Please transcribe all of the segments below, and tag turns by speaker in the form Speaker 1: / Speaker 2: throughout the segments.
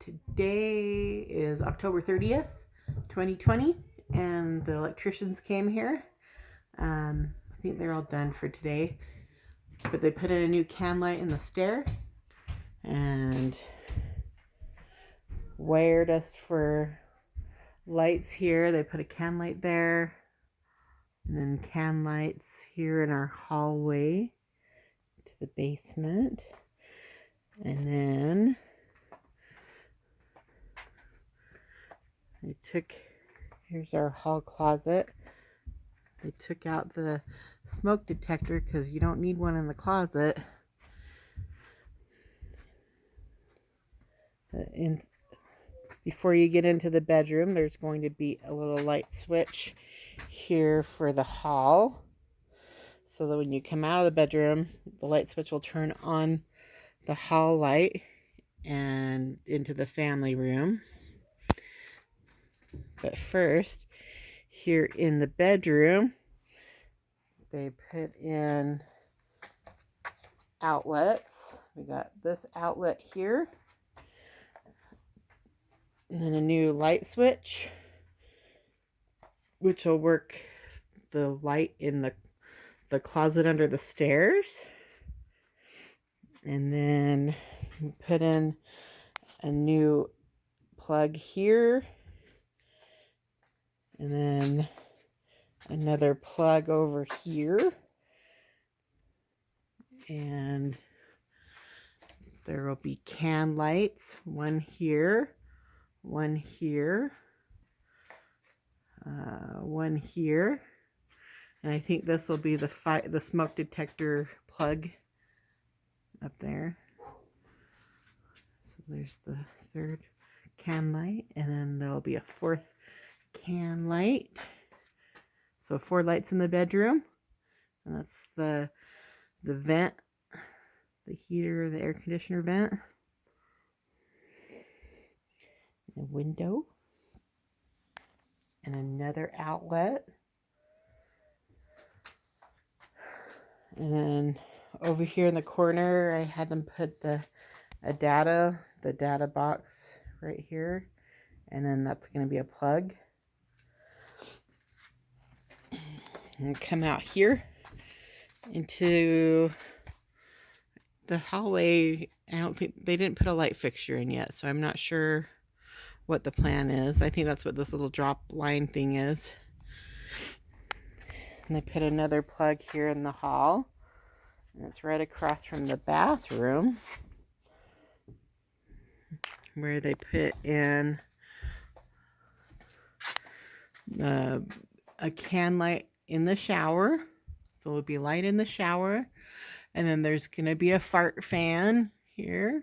Speaker 1: Today is October 30th, 2020, and the electricians came here. I think they're all done for today, but they put in a new can light in the stair and wired us for lights here. They put a can light there, and then can lights here in our hallway to the basement. And then here's our hall closet. They took out the smoke detector because you don't need one in the closet. Before you get into the bedroom, there's going to be a little light switch here for the hall, so that when you come out of the bedroom, the light switch will turn on the hall light and into the family room. But first, here in the bedroom, they put in outlets. We got this outlet here, and then a new light switch, which will work the light in the closet under the stairs. And then we put in a new plug here, and then another plug over here, and there will be can lights, one here, one here, one here, and I think this will be the smoke detector plug up there. So there's the third can light, and then there'll be a fourth can light. So 4 lights in the bedroom, and that's the vent, the heater, the air conditioner vent, the window, and another outlet. And then over here in the corner, I had them put the data box right here, and then that's going to be a plug. And come out here into the hallway. I don't think they didn't put a light fixture in yet, so I'm not sure what the plan is. I think that's what this little drop line thing is. And they put another plug here in the hall, and it's right across from the bathroom, where they put in a can light in the shower. So it'll be light in the shower, and then there's gonna be a fart fan here,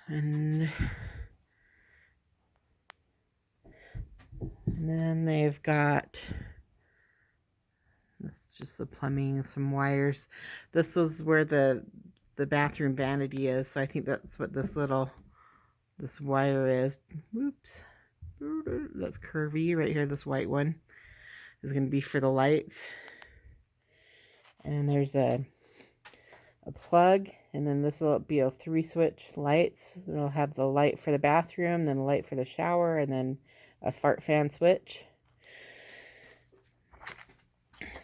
Speaker 1: and then they've got, that's just the plumbing, some wires. This was where the bathroom vanity is, so I think that's what this wire is. Whoops, that's curvy right here. This white one is going to be for the lights, and then there's a plug, and then this will be a 3-switch lights. It'll have the light for the bathroom, then a light for the shower, and then a fart fan switch.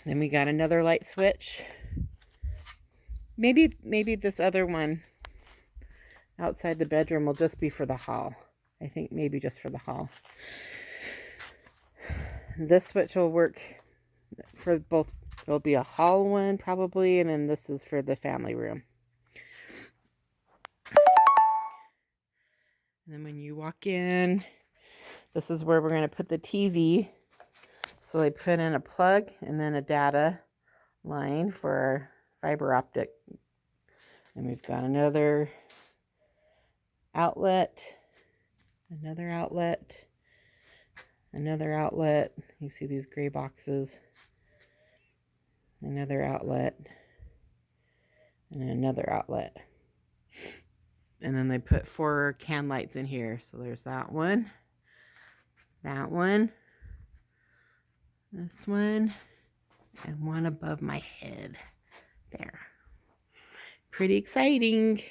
Speaker 1: Then we got another light switch. Maybe this other one outside the bedroom will just be for the hall. I think maybe just for the hall. This switch will work for both. There'll be a hall one probably, and then this is for the family room. And then when you walk in, this is where we're going to put the TV. So they put in a plug and then a data line for our fiber optic. And we've got another outlet, another outlet, another outlet. You see these gray boxes. Another outlet, and another outlet. And then they put 4 can lights in here. So there's that one, this one, and one above my head there. Pretty exciting.